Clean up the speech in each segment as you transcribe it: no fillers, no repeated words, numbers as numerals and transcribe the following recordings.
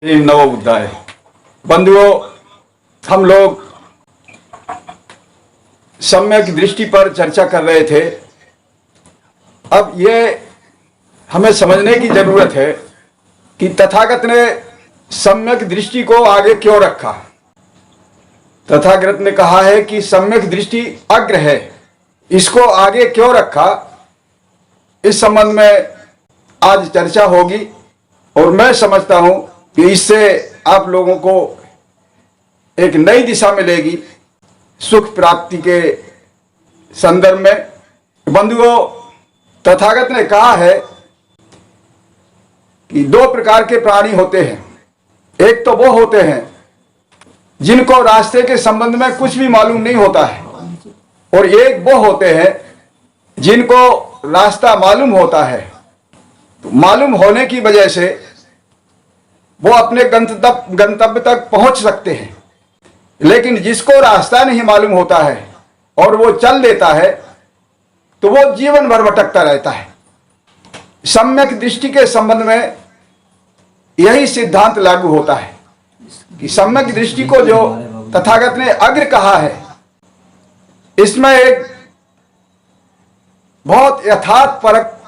नवो बुद्धाय। बंधुओं, हम लोग सम्यक दृष्टि पर चर्चा कर रहे थे। अब ये हमें समझने की जरूरत है कि तथागत ने सम्यक दृष्टि को आगे क्यों रखा। तथागत ने कहा है कि सम्यक दृष्टि अग्र है, इसको आगे क्यों रखा, इस संबंध में आज चर्चा होगी। और मैं समझता हूं कि इससे आप लोगों को एक नई दिशा मिलेगी सुख प्राप्ति के संदर्भ में। बंधुओं, तथागत ने कहा है कि दो प्रकार के प्राणी होते हैं। एक तो वो होते हैं जिनको रास्ते के संबंध में कुछ भी मालूम नहीं होता है, और एक वो होते हैं जिनको रास्ता मालूम होता है। तो मालूम होने की वजह से वो अपने गंतव्य तक पहुंच सकते हैं। लेकिन जिसको रास्ता नहीं मालूम होता है और वो चल देता है तो वो जीवन भर भटकता रहता है। सम्यक दृष्टि के संबंध में यही सिद्धांत लागू होता है कि सम्यक दृष्टि को जो तथागत ने अग्र कहा है, इसमें एक बहुत यथार्थपरक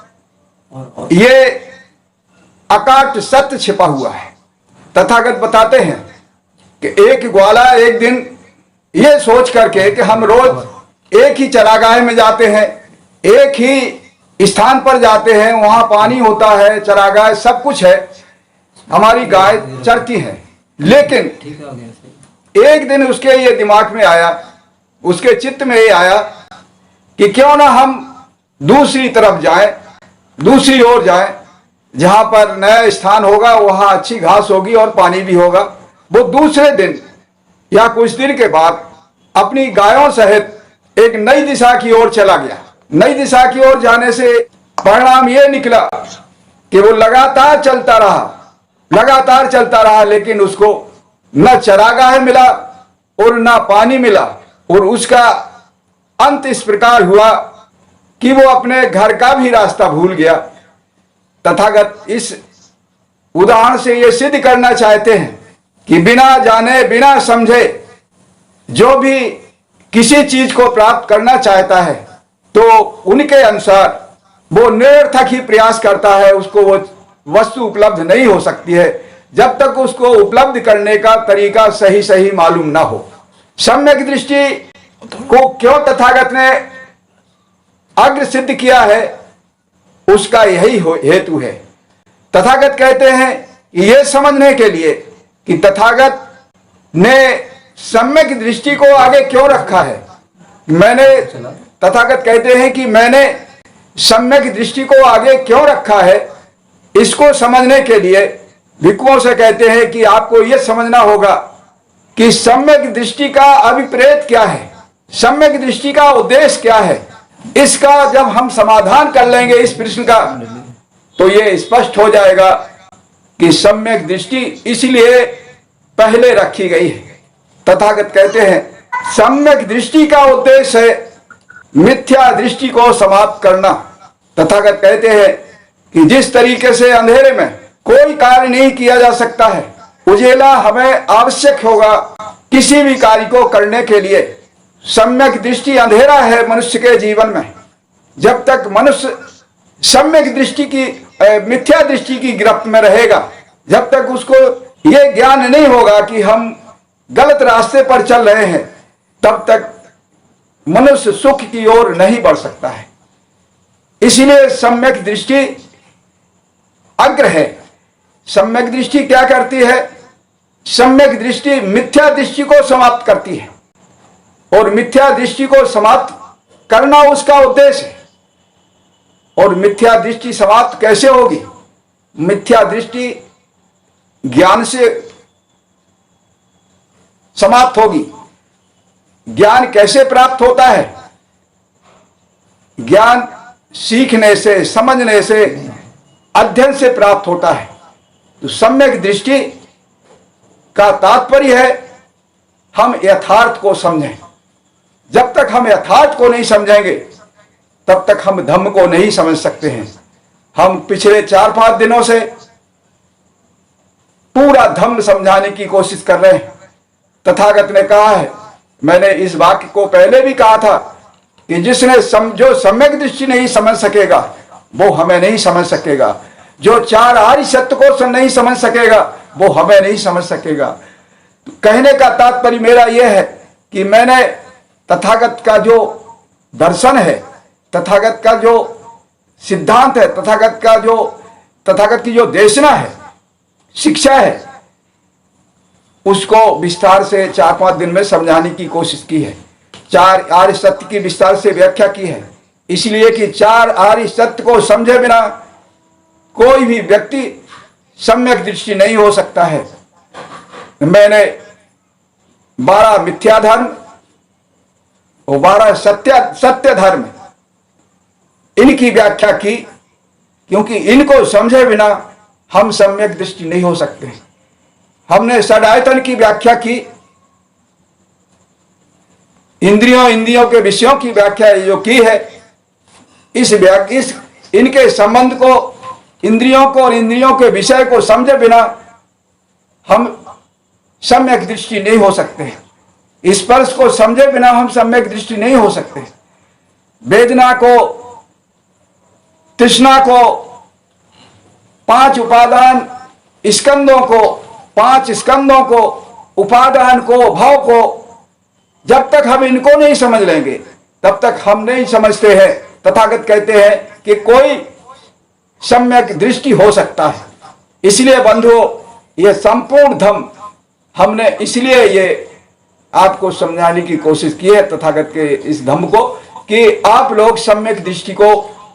ये अकाट सत्य छिपा हुआ है। तथागत बताते हैं कि एक ग्वाला एक दिन ये सोच करके कि हम रोज एक ही चरागाह में जाते हैं, एक ही स्थान पर जाते हैं, वहां पानी होता है, चरागाह सब कुछ है, हमारी गाय चरती है। लेकिन एक दिन उसके ये दिमाग में आया, उसके चित्त में ये आया कि क्यों ना हम दूसरी तरफ जाएं, दूसरी ओर जाएं, जहां पर नया स्थान होगा, वहां अच्छी घास होगी और पानी भी होगा। वो दूसरे दिन या कुछ दिन के बाद अपनी गायों सहित एक नई दिशा की ओर चला गया। नई दिशा की ओर जाने से परिणाम ये निकला कि वो लगातार चलता रहा, लेकिन उसको न चरागाह मिला और न पानी मिला, और उसका अंत इस प्रकार हुआ कि वो अपने घर का भी रास्ता भूल गया। तथागत इस उदाहरण से ये सिद्ध करना चाहते हैं कि बिना जाने बिना समझे जो भी किसी चीज को प्राप्त करना चाहता है तो उनके अनुसार वो निरर्थक ही प्रयास करता है, उसको वो वस्तु उपलब्ध नहीं हो सकती है जब तक उसको उपलब्ध करने का तरीका सही मालूम ना हो। सम्यक दृष्टि को क्यों तथागत ने अग्र सिद्ध किया है, उसका यही हेतु है। तथागत कहते हैं कि यह समझने के लिए कि तथागत ने सम्यक दृष्टि को आगे क्यों रखा है। तथागत कहते हैं कि मैंने सम्यक दृष्टि को आगे क्यों रखा है, इसको समझने के लिए भिक्षुओं से कहते हैं कि आपको यह समझना होगा कि सम्यक दृष्टि का अभिप्रेत क्या है, सम्यक दृष्टि का उद्देश्य क्या है। इसका जब हम समाधान कर लेंगे इस प्रश्न का, तो ये स्पष्ट हो जाएगा कि सम्यक दृष्टि इसलिए पहले रखी गई है। तथागत कहते हैं सम्यक दृष्टि का उद्देश्य है मिथ्या दृष्टि को समाप्त करना। तथागत कहते हैं कि जिस तरीके से अंधेरे में कोई कार्य नहीं किया जा सकता है, उजेला हमें आवश्यक होगा किसी भी कार्य को करने के लिए। सम्यक दृष्टि अंधेरा है मनुष्य के जीवन में। जब तक मनुष्य सम्यक दृष्टि की मिथ्या दृष्टि की गिरफ्त में रहेगा, जब तक उसको यह ज्ञान नहीं होगा कि हम गलत रास्ते पर चल रहे हैं, तब तक मनुष्य सुख की ओर नहीं बढ़ सकता है। इसलिए सम्यक दृष्टि अग्र है। सम्यक दृष्टि क्या करती है? सम्यक दृष्टि मिथ्या दृष्टि को समाप्त करती है, और मिथ्या दृष्टि को समाप्त करना उसका उद्देश्य है। और मिथ्या दृष्टि समाप्त कैसे होगी? मिथ्या दृष्टि ज्ञान से समाप्त होगी। ज्ञान कैसे प्राप्त होता है? ज्ञान सीखने से, समझने से, अध्ययन से प्राप्त होता है। तो सम्यक दृष्टि का तात्पर्य है हम यथार्थ को समझें। जब तक हम यथार्थ को नहीं समझेंगे तब तक हम धम्म को नहीं समझ सकते हैं। हम पिछले 4-5 दिनों से पूरा धम्म समझाने की कोशिश कर रहे हैं। तथागत ने कहा है, मैंने इस वाक्य को पहले भी कहा था कि जिसने जो सम्यक दृष्टि नहीं समझ सकेगा वो हमें नहीं समझ सकेगा, जो चार आर्य सत्य को नहीं समझ सकेगा वो हमें नहीं समझ सकेगा। तो कहने का तात्पर्य मेरा यह है कि मैंने तथागत का जो दर्शन है, तथागत का जो सिद्धांत है, तथागत की जो देशना है, शिक्षा है, उसको विस्तार से 4-5 दिन में समझाने की कोशिश की है। चार आर्य सत्य की विस्तार से व्याख्या की है, इसलिए कि चार आर्य सत्य को समझे बिना कोई भी व्यक्ति सम्यक दृष्टि नहीं हो सकता है। मैंने 12 मिथ्या धर्म और 12 सत्य धर्म इनकी व्याख्या की, क्योंकि इनको समझे बिना हम सम्यक दृष्टि नहीं हो सकते। हमने षडायतन की व्याख्या की, इंद्रियों के विषयों की व्याख्या जो की है, इनके संबंध को, इंद्रियों को और इंद्रियों के विषय को समझे बिना हम सम्यक दृष्टि नहीं हो सकते। स्पर्श को समझे बिना हम सम्यक दृष्टि नहीं हो सकते। वेदना को, तृष्णा को, 5 उपादान स्कंदों को, 5 स्कंदों को, उपादान को, भाव को, जब तक हम इनको नहीं समझ लेंगे तब तक हम नहीं समझते हैं। तथागत कहते हैं कि कोई सम्यक दृष्टि हो सकता है। इसलिए बंधुओं, ये संपूर्ण धम्म हमने इसलिए ये आपको समझाने की कोशिश की है, तथागत के इस धम्म को, कि आप लोग सम्यक दृष्टि को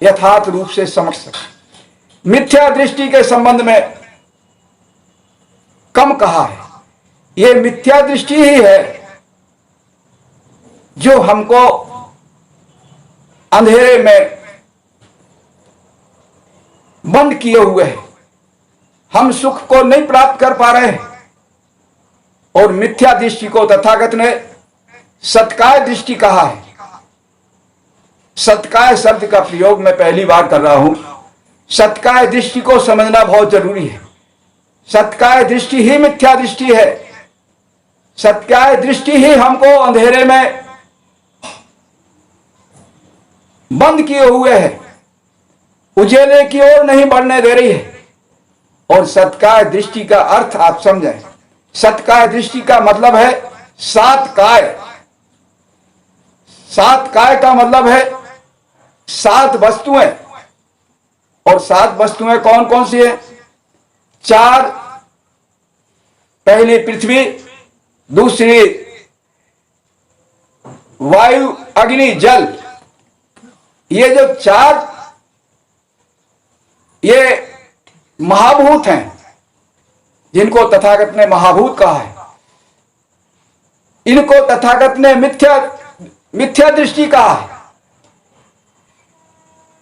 यथार्थ रूप से समझ सकें। मिथ्या दृष्टि के संबंध में कम कहा है। ये मिथ्या दृष्टि ही है जो हमको अंधेरे में बंद किए हुए है। हम सुख को नहीं प्राप्त कर पा रहे हैं। और मिथ्या दृष्टि को तथागत ने सत्काय दृष्टि कहा है। सत्काय शब्द का प्रयोग मैं पहली बार कर रहा हूं। सत्काय दृष्टि को समझना बहुत जरूरी है। सत्काय दृष्टि ही मिथ्या दृष्टि है। सत्काय दृष्टि ही हमको अंधेरे में बंद किए हुए है, उजेले की ओर नहीं बढ़ने दे रही है। और सत्काय दृष्टि का अर्थ आप समझें। सत्काय दृष्टि का मतलब है 7 काय। 7 काय का मतलब है 7 वस्तुएं। और 7 वस्तुएं कौन कौन सी है? 4, पहली पृथ्वी, दूसरी वायु, अग्नि, जल। ये जो 4 ये महाभूत हैं, जिनको तथागत ने महाभूत कहा है। इनको तथागत ने मिथ्या दृष्टि कहा है।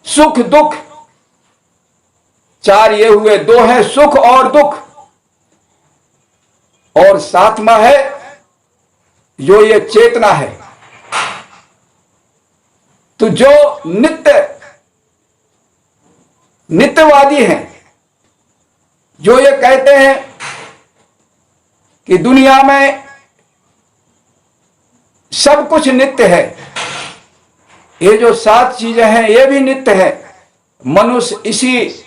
सुख दुख 4 ये हुए, 2 है सुख और दुख, और 7वां है जो ये चेतना है। तो जो नित्यवादी हैं, जो ये कहते हैं कि दुनिया में सब कुछ नित्य है, ये जो 7 चीजें हैं ये भी नित्य है, मनुष्य इसी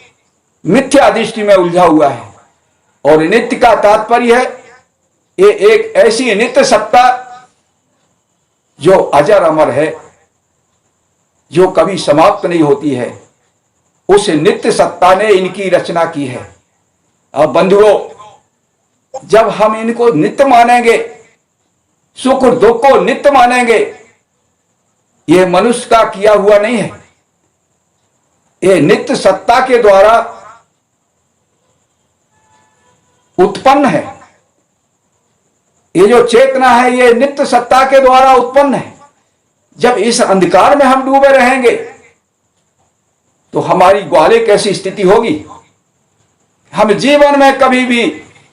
मिथ्या दृष्टि में उलझा हुआ है। और नित्य का तात्पर्य है ये एक ऐसी नित्य सत्ता जो अजर अमर है, जो कभी समाप्त नहीं होती है। उस नित्य सत्ता ने इनकी रचना की है। अब बंधुओं, जब हम इनको नित्य मानेंगे, सुख दुख को नित्य मानेंगे, ये मनुष्य का किया हुआ नहीं है, ये नित्य सत्ता के द्वारा उत्पन्न है। ये जो चेतना है ये नित्य सत्ता के द्वारा उत्पन्न है। जब इस अंधकार में हम डूबे रहेंगे तो हमारी ग्वाले कैसी स्थिति होगी। हम जीवन में कभी भी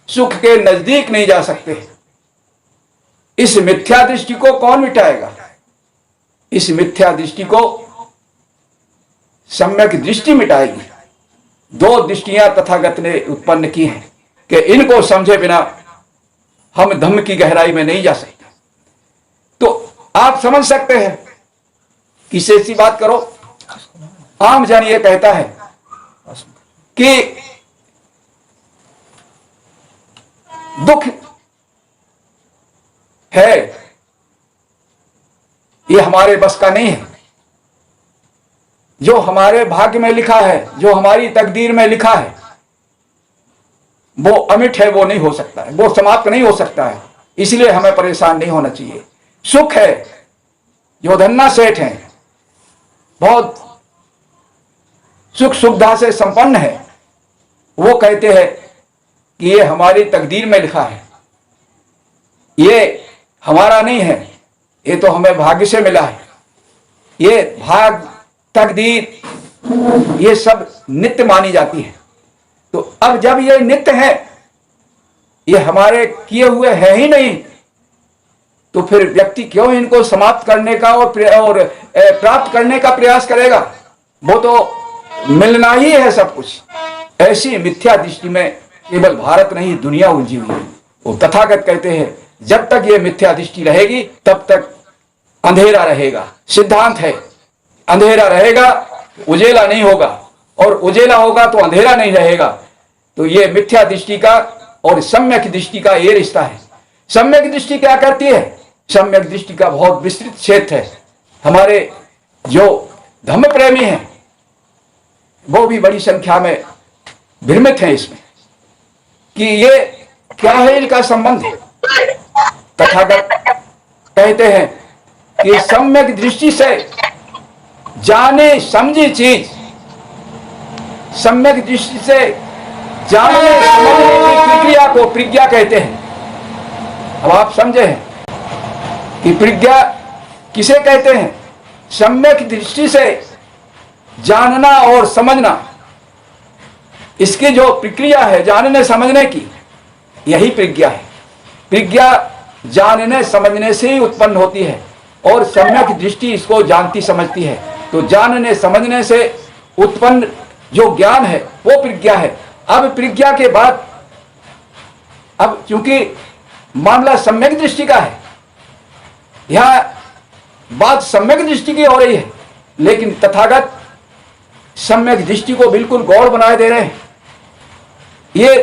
सुख के नजदीक नहीं जा सकते। इस मिथ्या दृष्टि को कौन मिटाएगा? इस मिथ्या दृष्टि को सम्यक दृष्टि मिटाएगी। 2 दृष्टियां तथागत ने उत्पन्न की हैं। कि इनको समझे बिना हम धम्म की गहराई में नहीं जा सकते। तो आप समझ सकते हैं किसी ऐसी बात करो। आम जन ये कहता है कि दुख है, ये हमारे बस का नहीं है। जो हमारे भाग्य में लिखा है, जो हमारी तकदीर में लिखा है, वो अमिट है, वो नहीं हो सकता है, वो समाप्त नहीं हो सकता है। इसलिए हमें परेशान नहीं होना चाहिए। सुख है, जो धन्ना सेठ हैं, बहुत सुख सुविधा से संपन्न है, वो कहते हैं कि ये हमारी तकदीर में लिखा है, ये हमारा नहीं है, ये तो हमें भाग्य से मिला है। ये भाग, तकदीर, ये सब नित्य मानी जाती है। तो अब जब ये नित्य है, ये हमारे किए हुए है ही नहीं, तो फिर व्यक्ति क्यों इनको समाप्त करने का और प्राप्त करने का प्रयास करेगा? वो तो मिलना ही है सब कुछ। ऐसी मिथ्या दृष्टि में केवल भारत नहीं, दुनिया उलझी हुई है। वो तथागत कहते हैं जब तक ये मिथ्या दृष्टि रहेगी तब तक अंधेरा रहेगा। सिद्धांत है, अंधेरा रहेगा, उजेला नहीं होगा, और उजेला होगा तो अंधेरा नहीं रहेगा। तो ये मिथ्या दृष्टि का और सम्यक दृष्टि का ये रिश्ता है। सम्यक दृष्टि क्या करती है? सम्यक दृष्टि का बहुत विस्तृत क्षेत्र है। हमारे जो धम्म प्रेमी हैं वो भी बड़ी संख्या में भ्रमित हैं इसमें कि ये क्या है, इनका संबंध है। तथागत कहते हैं कि सम्यक दृष्टि से जाने समझी चीज, सम्यक दृष्टि से जानने समझने की प्रक्रिया को प्रज्ञा कहते हैं। अब आप समझे हैं कि प्रज्ञा किसे कहते हैं? सम्यक दृष्टि से जानना और समझना, इसकी जो प्रक्रिया है जानने समझने की, यही प्रज्ञा है। प्रज्ञा जानने समझने से ही उत्पन्न होती है और सम्यक दृष्टि इसको जानती समझती है। तो जानने समझने से उत्पन्न जो ज्ञान है वो प्रज्ञा है। अब प्रज्ञा के बाद, अब चूंकि मामला सम्यक दृष्टि का है, यह बात सम्यक दृष्टि की हो रही है, लेकिन तथागत सम्यक दृष्टि को बिल्कुल गौड़ बनाए दे रहे हैं। ये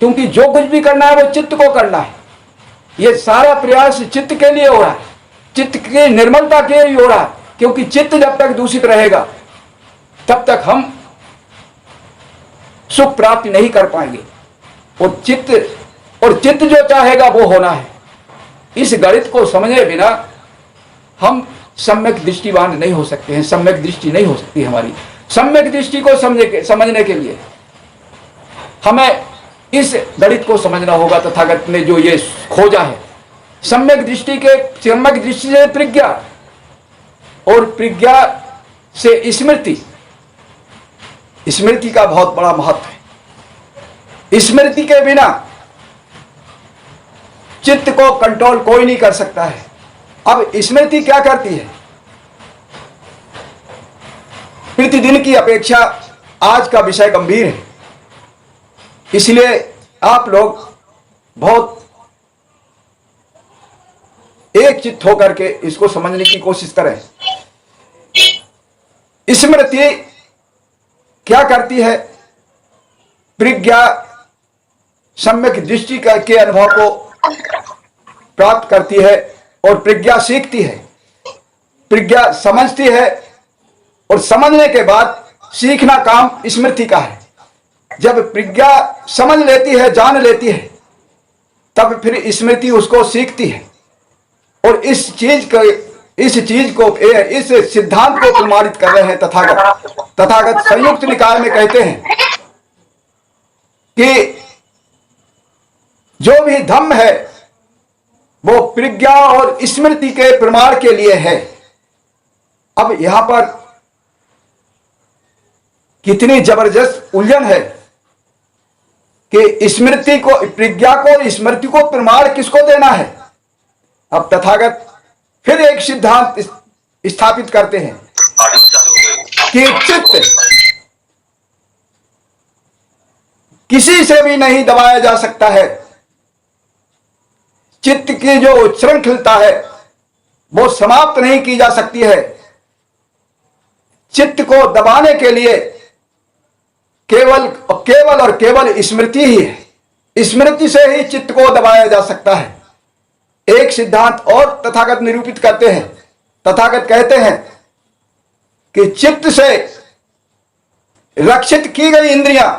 क्योंकि जो कुछ भी करना है वो चित्त को करना है। ये सारा प्रयास चित्त के लिए हो रहा है, चित्त की निर्मलता के लिए हो रहा है। क्योंकि चित्त जब तक दूषित रहेगा तब तक हम सुख प्राप्ति नहीं कर पाएंगे। और चित्त जो चाहेगा वो होना है। इस गणित को समझे बिना हम सम्यक दृष्टिवान नहीं हो सकते हैं, सम्यक दृष्टि नहीं हो सकती हमारी। सम्यक दृष्टि को समझने के लिए हमें इस गणित को समझना होगा। तथागत ने जो ये खोजा है, सम्यक दृष्टि से प्रज्ञा और प्रज्ञा से स्मृति। स्मृति का बहुत बड़ा महत्व है। स्मृति के बिना चित्त को कंट्रोल कोई नहीं कर सकता है। अब स्मृति क्या करती है? प्रतिदिन की अपेक्षा आज का विषय गंभीर है, इसलिए आप लोग बहुत एक चित्त होकर के इसको समझने की कोशिश करें। स्मृति क्या करती है? प्रज्ञा सम्यक दृष्टि के अनुभव को प्राप्त करती है और प्रज्ञा सीखती है। प्रज्ञा समझती है और समझने के बाद सीखना काम स्मृति का है। जब प्रज्ञा समझ लेती है, जान लेती है, तब फिर स्मृति उसको सीखती है और इस सिद्धांत को प्रमाणित कर रहे हैं तथागत संयुक्त निकाय में कहते हैं कि जो भी धम्म है वो प्रज्ञा और स्मृति के प्रमाण के लिए है। अब यहां पर कितनी जबरदस्त उलझन है कि स्मृति को, प्रज्ञा को, स्मृति को प्रमाण किसको देना है? अब तथागत फिर एक सिद्धांत स्थापित करते हैं कि किसी से भी नहीं दबाया जा सकता है। चित्त की जो उच्छृंखलता है वो समाप्त नहीं की जा सकती है। चित्त को दबाने के लिए केवल और केवल स्मृति ही है। स्मृति से ही चित्त को दबाया जा सकता है। एक सिद्धांत और तथागत निरूपित करते हैं। तथागत कहते हैं कि चित्त से रक्षित की गई इंद्रियां,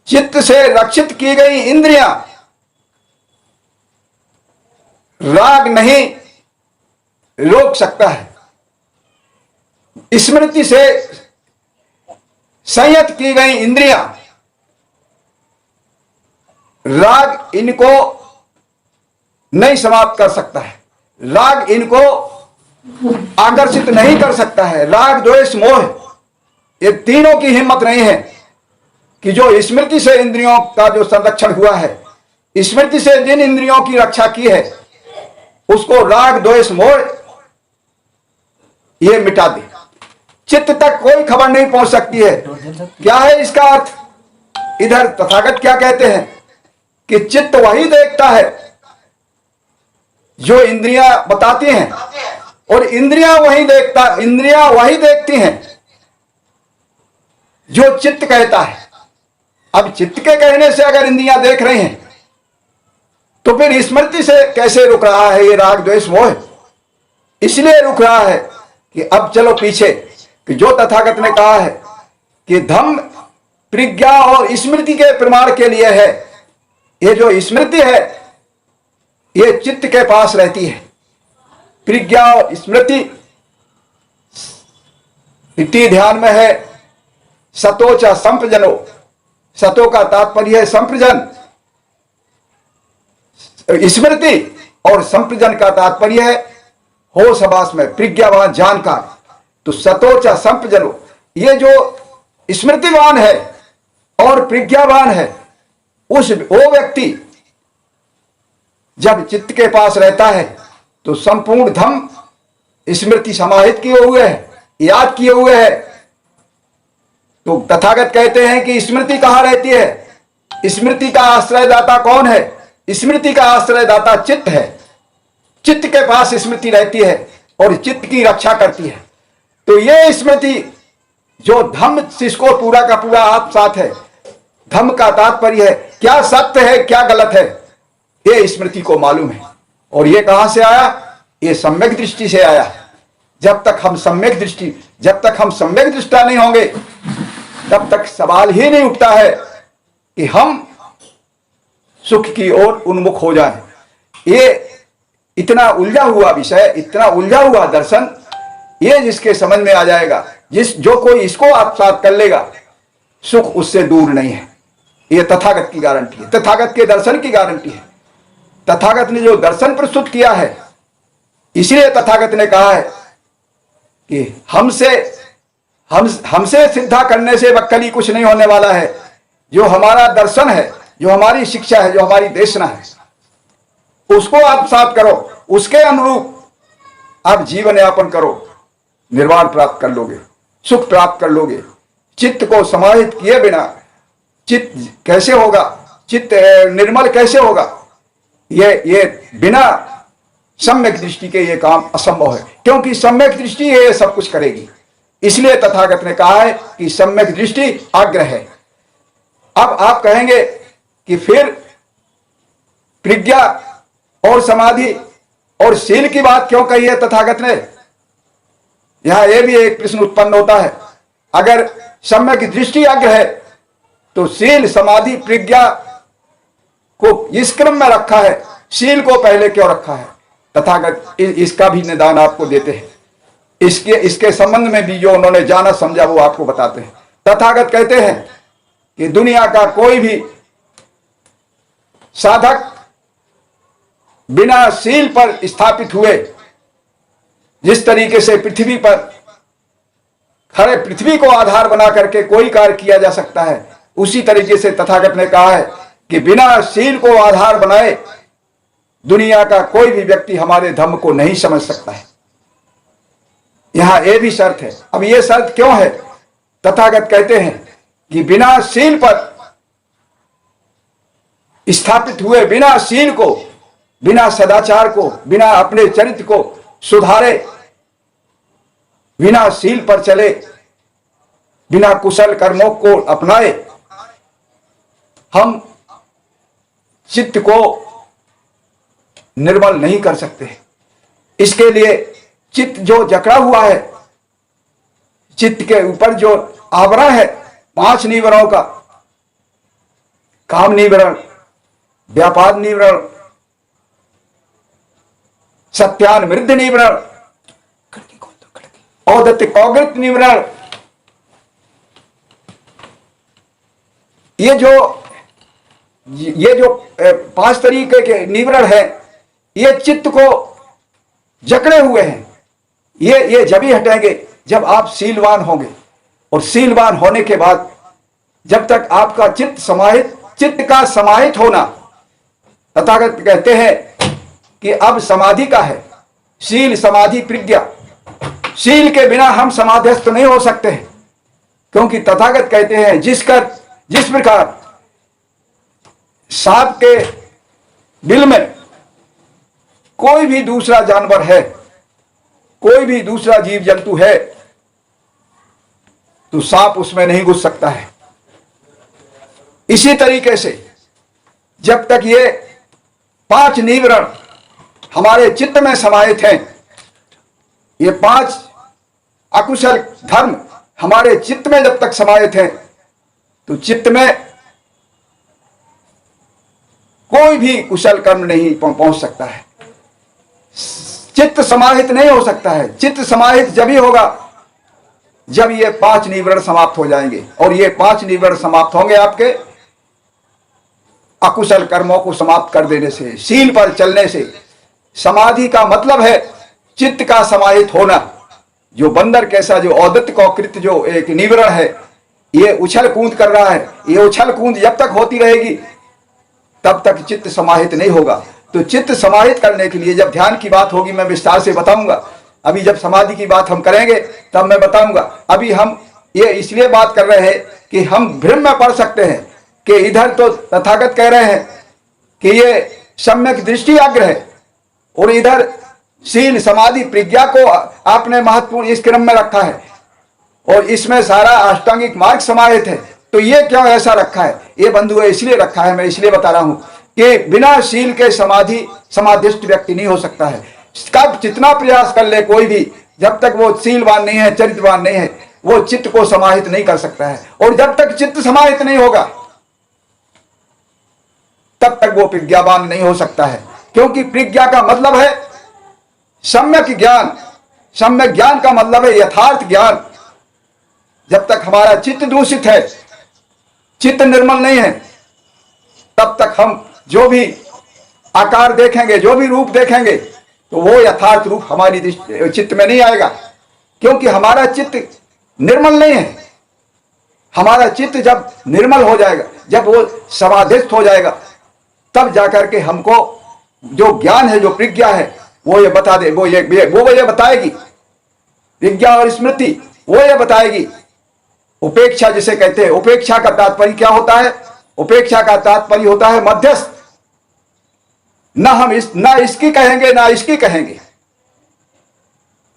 चित्त से रक्षित की गई इंद्रियां राग नहीं रोक सकता है। स्मृति से संयत की गई इंद्रियां राग इनको नहीं समाप्त कर सकता है। राग इनको आकर्षित नहीं कर सकता है। राग द्वेष मोह ये तीनों की हिम्मत नहीं है कि जो स्मृति से इंद्रियों का जो संरक्षण हुआ है, स्मृति से जिन इंद्रियों की रक्षा की है, उसको राग द्वेष मोह ये मिटा दे। चित्त तक कोई खबर नहीं पहुंच सकती है। क्या है इसका अर्थ? इधर तथागत क्या कहते हैं कि चित्त वही देखता है जो इंद्रियां बताती हैं, और इंद्रियां वही देखती हैं जो चित्त कहता है। अब चित्त के कहने से अगर इंद्रियां देख रहे हैं तो फिर स्मृति से कैसे रुक रहा है ये राग द्वेष मोह? इसलिए रुक रहा है कि अब चलो पीछे, कि जो तथागत ने कहा है कि धम्म प्रज्ञा और स्मृति के प्रमाण के लिए है। ये जो स्मृति है ये चित्त के पास रहती है। प्रज्ञा और स्मृति इति ध्यान में है। सतोचा संप्रजनो, सतो का तात्पर्य है संप्रजन। स्मृति और संप्रजन का तात्पर्य है होश हवास में प्रज्ञावान जानकार। तो सतोचा संप्रजनो, ये जो स्मृतिवान है और प्रज्ञावान है, वो व्यक्ति जब चित्त के पास रहता है तो संपूर्ण धम्म स्मृति समाहित किए हुए है, याद किए हुए है। तो तथागत कहते हैं कि स्मृति कहां रहती है? स्मृति का आश्रयदाता कौन है? स्मृति का आश्रयदाता चित्त है। चित्त के पास स्मृति रहती है और चित्त की रक्षा करती है। तो ये स्मृति जो धम्म जिसको पूरा का पूरा आप साथ है, धम्म का तात्पर्य है क्या सत्य है क्या गलत है, ये स्मृति को मालूम है। और ये कहां से आया? ये सम्यक दृष्टि से आया। जब तक हम सम्यक दृष्टा नहीं होंगे तब तक सवाल ही नहीं उठता है कि हम सुख की ओर उन्मुख हो जाएं। ये इतना उलझा हुआ विषय, इतना उलझा हुआ दर्शन, ये जिसके समझ में आ जाएगा, जो कोई इसको आत्मसात कर लेगा, सुख उससे दूर नहीं है। ये तथागत की गारंटी है, तथागत के दर्शन की गारंटी है। तथागत ने जो दर्शन प्रस्तुत किया है, इसलिए तथागत ने कहा है कि हमसे सिद्धा करने से वक्कली कुछ नहीं होने वाला है। जो हमारा दर्शन है, जो हमारी शिक्षा है, जो हमारी देशना है, उसको आप साथ करो, उसके अनुरूप आप जीवन यापन करो, निर्वाण प्राप्त कर लोगे, सुख प्राप्त कर लोगे। चित्त को समाहित किए बिना चित्त कैसे होगा? चित्त निर्मल कैसे होगा? ये बिना सम्यक दृष्टि के ये काम असंभव है, क्योंकि सम्यक दृष्टि ये सब कुछ करेगी। इसलिए तथागत ने कहा है कि सम्यक दृष्टि आग्रह है। अब आप कहेंगे कि फिर प्रज्ञा और समाधि और शील की बात क्यों कही है तथागत ने? यहां यह भी एक प्रश्न उत्पन्न होता है। अगर सम्यक दृष्टि आग्रह है तो शील समाधि प्रज्ञा को इस क्रम में रखा है, शील को पहले क्यों रखा है? तथागत इसका भी निदान आपको देते हैं। इसके संबंध में भी जो उन्होंने जाना समझा वो आपको बताते हैं। तथागत कहते हैं कि दुनिया का कोई भी साधक बिना शील पर स्थापित हुए, जिस तरीके से पृथ्वी पर खड़े पृथ्वी को आधार बना करके कोई कार्य किया जा सकता है, उसी तरीके से तथागत ने कहा है कि बिना शील को आधार बनाए दुनिया का कोई भी व्यक्ति हमारे धर्म को नहीं समझ सकता है। यहां यह भी शर्त है। अब यह शर्त क्यों है? तथागत कहते हैं कि बिना शील पर स्थापित हुए, बिना शील को, बिना सदाचार को, बिना अपने चरित्र को सुधारे, बिना शील पर चले, बिना कुशल कर्मों को अपनाए, हम चित्त को निर्मल नहीं कर सकते। इसके लिए चित्त जो जकड़ा हुआ है, चित्त के ऊपर जो आवरण है 5 निवरणों का, काम निवरण, व्यापार निवरण, सत्यान निवरण, औदत्त कौगृत निवरण, ये जो 5 तरीके के निवरण है, ये चित्त को जकड़े हुए हैं। ये जब ही हटेंगे जब आप शीलवान होंगे, और शीलवान होने के बाद जब तक आपका चित्त का समाहित होना, तथागत कहते हैं कि अब समाधि का है, शील समाधि प्रज्ञा। शील के बिना हम समाधिस्थ नहीं हो सकते हैं, क्योंकि तथागत कहते हैं जिस प्रकार सांप के बिल में कोई भी दूसरा जानवर है, कोई भी दूसरा जीव जंतु है, तो सांप उसमें नहीं घुस सकता है। इसी तरीके से जब तक ये 5 निवरण हमारे चित्त में समाहित हैं, ये 5 अकुशल धर्म हमारे चित्त में जब तक समाहित हैं, तो चित्त में कोई भी कुशल कर्म नहीं पहुंच सकता है। चित्त समाहित नहीं हो सकता है। चित्त समाहित जब ही होगा जब ये 5 निवरण समाप्त हो जाएंगे, और ये 5 निवरण समाप्त होंगे आपके अकुशल कर्मों को समाप्त कर देने से, शील पर चलने से। समाधि का मतलब है चित्त का समाहित होना। जो बंदर कैसा, जो औदत्त कौकृत जो एक निवरण है, ये उछल कूद कर रहा है, ये उछल कूद जब तक होती रहेगी तब तक चित्त समाहित नहीं होगा। तो चित्त समाहित करने के लिए जब ध्यान की बात होगी मैं विस्तार से बताऊंगा। अभी जब समाधि की बात हम करेंगे तब मैं बताऊंगा। अभी हम ये इसलिए बात कर रहे हैं कि हम भ्रम में पड़ सकते हैं कि इधर तो तथागत कह रहे हैं कि ये सम्यक दृष्टि अग्र है, और इधर शील समाधि प्रज्ञा को आपने महत्वपूर्ण इस क्रम में रखा है, और इसमें सारा अष्टांगिक मार्ग समाहित है। तो ये क्यों ऐसा रखा है? ये बंधु इसलिए रखा है, मैं इसलिए बता रहा हूं कि बिना शील के समाधिस्थ व्यक्ति नहीं हो सकता है। कब जितना प्रयास कर ले कोई भी, जब तक वो शीलवान नहीं है, चरित्रवान नहीं है, वो चित्त को समाहित नहीं कर सकता है। और जब तक चित्त समाहित नहीं होगा तब तक वो प्रज्ञावान नहीं हो सकता है, क्योंकि प्रज्ञा का मतलब है सम्यक ज्ञान। सम्यक ज्ञान का मतलब है यथार्थ ज्ञान। जब तक हमारा चित्त दूषित है, चित्त निर्मल नहीं है, तब तक हम जो भी आकार देखेंगे, जो भी रूप देखेंगे, तो वो यथार्थ रूप हमारी चित्त में नहीं आएगा, क्योंकि हमारा चित्त निर्मल नहीं है। हमारा चित्त जब निर्मल हो जाएगा, जब वो समाधिस्थ हो जाएगा, तब जाकर के हमको जो ज्ञान है, जो प्रज्ञा है, वो ये बता दे, वो ये बताएगी। प्रज्ञा और स्मृति वो ये बताएगी। उपेक्षा जिसे कहते हैं, उपेक्षा का तात्पर्य क्या होता है? उपेक्षा का तात्पर्य होता है मध्यस्थ। ना इसकी कहेंगे ना इसकी कहेंगे,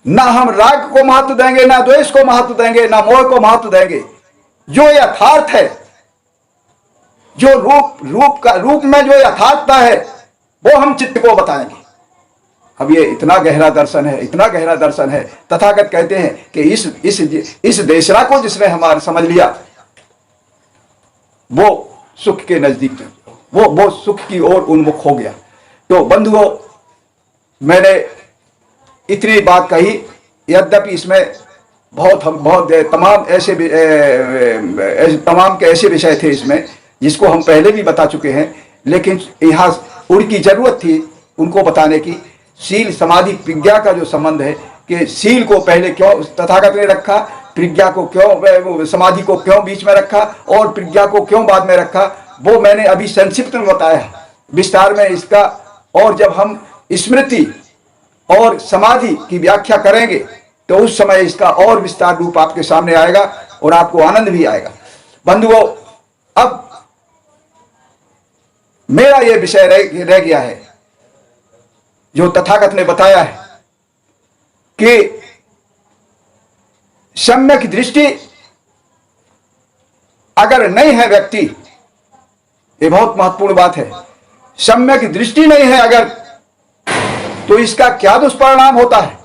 ना हम राग को महत्व देंगे ना द्वेष को महत्व देंगे, ना मोह को महत्व देंगे। जो यथार्थ है, जो रूप में जो यथार्थता है, वो हम चित्त को बताएंगे। अब ये इतना गहरा दर्शन है, इतना गहरा दर्शन है। तथागत कहते हैं कि इस देशना को जिसने हमारा समझ लिया, वो सुख के नजदीक, वो सुख की ओर उन्मुख हो गया। तो बंधुओं, मैंने इतनी बात कही, यद्यपि इसमें बहुत तमाम के ऐसे विषय थे इसमें जिसको हम पहले भी बता चुके हैं, लेकिन यहाँ उनकी जरूरत थी उनको बताने की। शील समाधि प्रज्ञा का जो संबंध है, कि शील को पहले क्यों तथागत ने रखा, प्रज्ञा को क्यों, समाधि को क्यों बीच में रखा, और प्रज्ञा को क्यों बाद में रखा, वो मैंने अभी संक्षिप्त में बताया। विस्तार में इसका, और जब हम स्मृति और समाधि की व्याख्या करेंगे तो उस समय इसका और विस्तार रूप आपके सामने आएगा। और आपको आनंद भी आएगा। बंधुओं, अब मेरा यह विषय रह गया है जो तथागत ने बताया है कि सम्यक दृष्टि अगर नहीं है व्यक्ति, ये बहुत महत्वपूर्ण बात है, सम्यक दृष्टि नहीं है अगर, तो इसका क्या दुष्परिणाम होता है।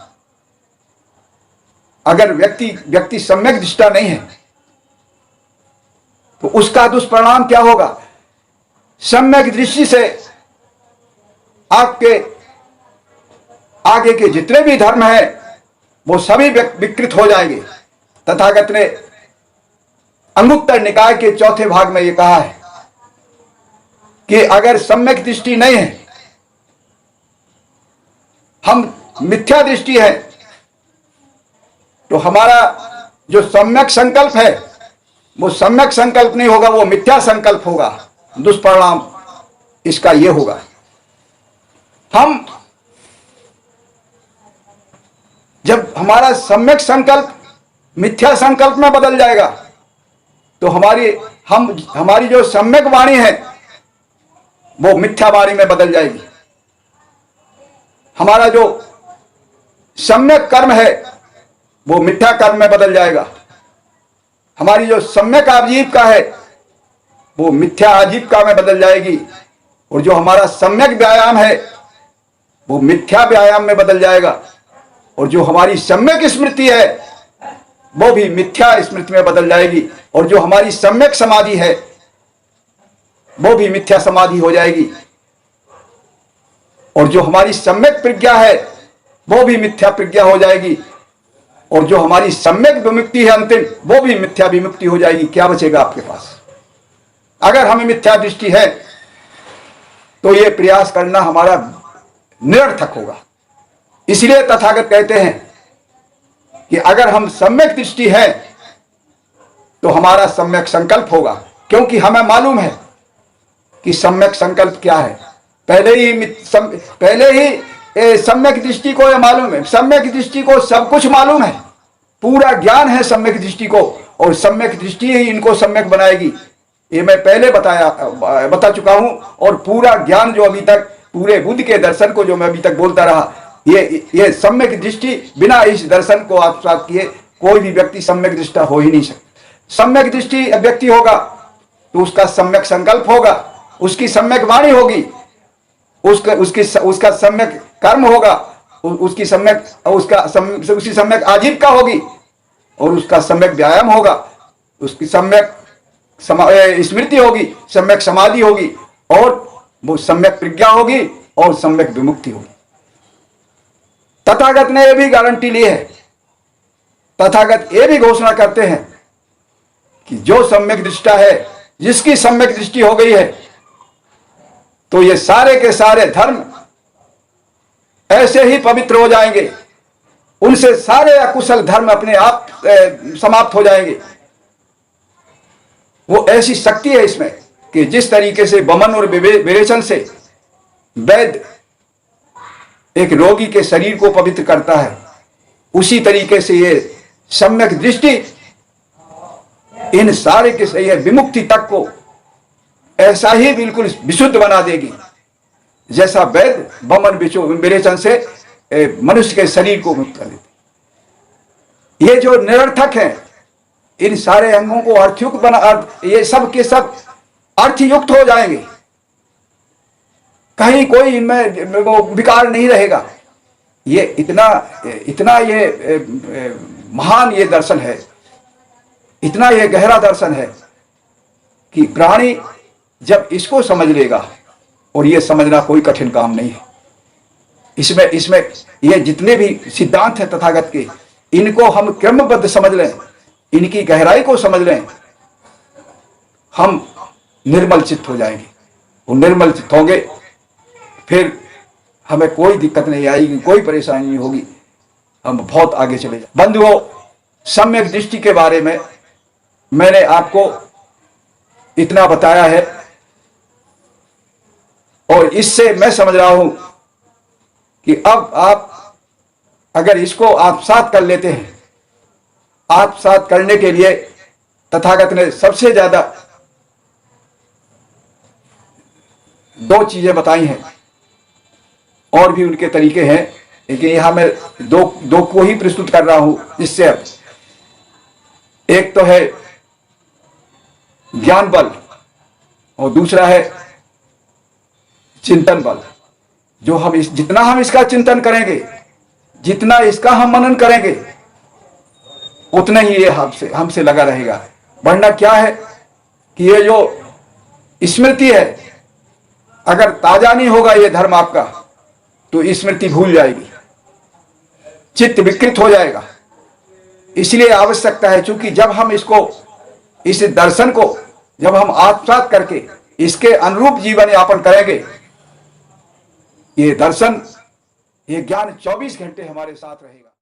अगर व्यक्ति सम्यक दृष्टा नहीं है तो उसका दुष्परिणाम क्या होगा। सम्यक दृष्टि से आपके आगे के जितने भी धर्म हैं वो सभी विकृत हो जाएंगे। तथागत ने अंगुत्तर निकाय के चौथे भाग में ये कहा है कि अगर सम्यक दृष्टि नहीं है, हम मिथ्या दृष्टि है, तो हमारा जो सम्यक संकल्प है वो सम्यक संकल्प नहीं होगा, वो मिथ्या संकल्प होगा। दुष्परिणाम इसका ये होगा, हम जब हमारा सम्यक संकल्प मिथ्या संकल्प में बदल जाएगा तो हमारी जो सम्यक वाणी है वो मिथ्या वाणी में बदल जाएगी। हमारा जो सम्यक कर्म है वो मिथ्या कर्म में बदल जाएगा। हमारी जो सम्यक आजीविका है वो मिथ्या आजीविका में बदल जाएगी। और जो हमारा सम्यक व्यायाम है वो मिथ्या व्यायाम में बदल जाएगा। और जो हमारी सम्यक स्मृति है वो भी मिथ्या स्मृति में बदल जाएगी। और जो हमारी सम्यक समाधि है वो भी मिथ्या समाधि हो जाएगी। और जो हमारी सम्यक प्रज्ञा है वो भी मिथ्या प्रज्ञा हो जाएगी। और जो हमारी सम्यक विमुक्ति है अंतिम, वो भी मिथ्या विमुक्ति हो जाएगी। क्या बचेगा आपके पास। अगर हमें मिथ्या दृष्टि है तो यह प्रयास करना हमारा निरर्थक होगा। इसलिए तथागत कहते हैं कि अगर हम सम्यक दृष्टि है तो हमारा सम्यक संकल्प होगा, क्योंकि हमें मालूम है कि सम्यक संकल्प क्या है। पहले ही सम्यक दृष्टि को यह मालूम है, सम्यक दृष्टि को सब कुछ मालूम है, पूरा ज्ञान है सम्यक दृष्टि को, और सम्यक दृष्टि ही इनको सम्यक बनाएगी। ये मैं पहले बता चुका हूं। और पूरा ज्ञान जो अभी तक, पूरे बुद्ध के दर्शन को जो मैं अभी तक बोलता रहा, ये सम्यक दृष्टि, बिना इस दर्शन को आत्मसात किए कोई भी व्यक्ति सम्यक दृष्टा हो ही नहीं सकता। सम्यक दृष्टि व्यक्ति होगा तो उसका सम्यक संकल्प होगा, उसकी सम्यक वाणी होगी, उसका सम्यक कर्म होगा, उसकी सम्यक आजीविका होगी, और उसका सम्यक व्यायाम होगा, उसकी सम्यक स्मृति होगी, सम्यक समाधि होगी, और वो सम्यक प्रज्ञा होगी और सम्यक विमुक्ति होगी। तथागत ने यह भी गारंटी ली है, तथागत ये भी घोषणा करते हैं कि जो सम्यक दृष्टा है, जिसकी सम्यक दृष्टि हो गई है, तो ये सारे के सारे धर्म ऐसे ही पवित्र हो जाएंगे, उनसे सारे अकुशल धर्म अपने आप समाप्त हो जाएंगे। वो ऐसी शक्ति है इसमें कि जिस तरीके से वमन और विरेचन से वैद्य एक रोगी के शरीर को पवित्र करता है, उसी तरीके से ये सम्यक दृष्टि इन सारे के से विमुक्ति तक को ऐसा ही बिल्कुल विशुद्ध बना देगी, जैसा वैद्य वमन विरेचन से मनुष्य के शरीर को मुक्त कर देती। ये जो निरर्थक है, इन सारे अंगों को अर्थयुक्त ये सब के सब अर्थयुक्त हो जाएंगे, कहीं कोई इनमें वो विकार नहीं रहेगा। ये इतना ये महान ये दर्शन है, इतना ये गहरा दर्शन है कि प्राणी जब इसको समझ लेगा, और ये समझना कोई कठिन काम नहीं है, इसमें ये जितने भी सिद्धांत हैं तथागत के, इनको हम क्रमबद्ध समझ लें, इनकी गहराई को समझ लें, हम निर्मल चित्त हो जाएंगे। वो निर्मल चित्त होंगे, फिर हमें कोई दिक्कत नहीं आएगी, कोई परेशानी नहीं होगी, हम बहुत आगे चले जाएंगे। बंधुओं, सम्यक दृष्टि के बारे में मैंने आपको इतना बताया है, और इससे मैं समझ रहा हूं कि अब आप अगर इसको आत्मसात कर लेते हैं, आत्मसात करने के लिए तथागत ने सबसे ज्यादा 2 चीजें बताई हैं, और भी उनके तरीके हैं, लेकिन यहां मैं दो को ही प्रस्तुत कर रहा हूं इससे। अब एक तो है ज्ञान बल और दूसरा है चिंतन बल। जो हम जितना हम इसका चिंतन करेंगे, जितना इसका हम मनन करेंगे, उतना ही ये हमसे लगा रहेगा। वरना क्या है कि ये जो स्मृति है, अगर ताजा नहीं होगा ये धर्म आपका, तो स्मृति भूल जाएगी, चित्त विकृत हो जाएगा। इसलिए आवश्यकता है, क्योंकि जब हम इस दर्शन को जब हम आत्मसात करके इसके अनुरूप जीवन यापन करेंगे, ये दर्शन, ये ज्ञान 24 घंटे हमारे साथ रहेगा।